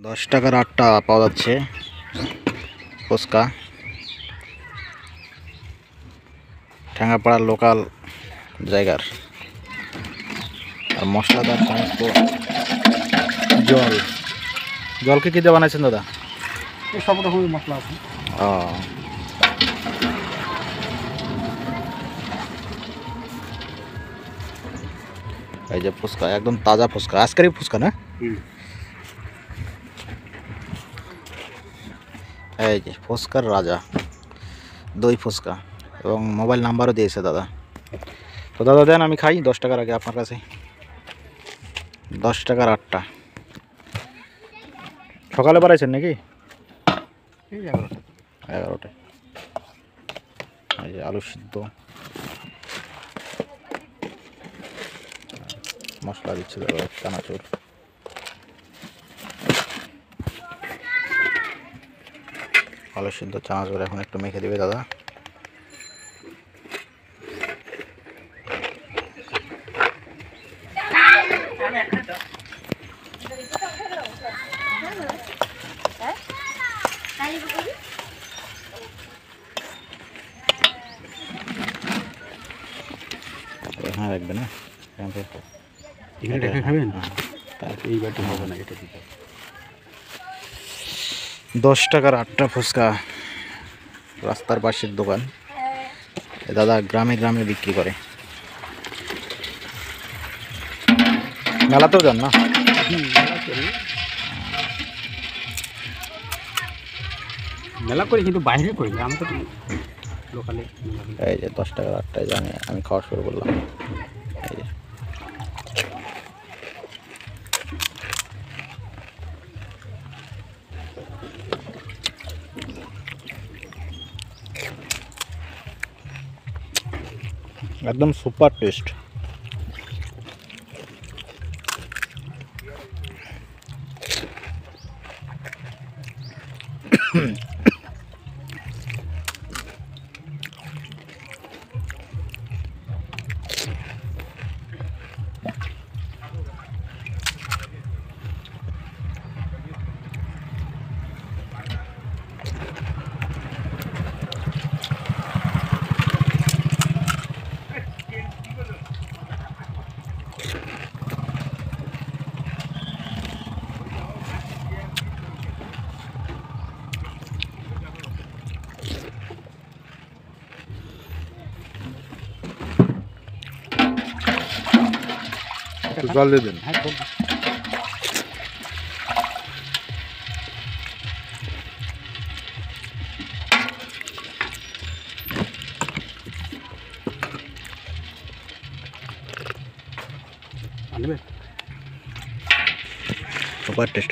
10 টাকার 8টা পাওয়া যাচ্ছে ফুচকা। ঠ্যাঙ্গাপাড়ার লোকাল জায়গার। আর মশলাদার সমস্ত জলকে কি দিয়ে বানাইছেন দাদা? সব রকমের মশলা আছে। এই যে ফুচকা, একদম তাজা ফুচকা, আজকেরই ফুচকা না? এই যে ফুচকার রাজা, দই ফুচকা, এবং মোবাইল নাম্বারও দিয়েছে দাদা। তো দাদা দেন, আমি খাই 10 টাকার আগে আপনার কাছে। 10 টাকার 8টা। সকালে বাড়াইছেন নাকি? 11টায়। এই যে আলু সিদ্ধ, মশলা দিচ্ছে দাদা, চানাচুর। আলু সিদ্ধ, চানাচুর এখন একটু মেখে দিবে দাদা। হ্যাঁ, রাখবে না? খাবেন? এইবারটা হবে না, এটা দিতে 10 টাকার 8টা ফুচকা, রাস্তার পাশের দোকান। দাদা গ্রামে গ্রামে বিক্রি করে। মেলাতেও যান না? মেলা করি, কিন্তু বাইরে করি, আমি তো লোকালে। এই যে 10 টাকার 8টায় জানি আমি খাওয়া শুরু করলাম। এই যে একদম সুপার টেস্ট। জল দিয়ে দেন। আনবে সুপার টেস্ট।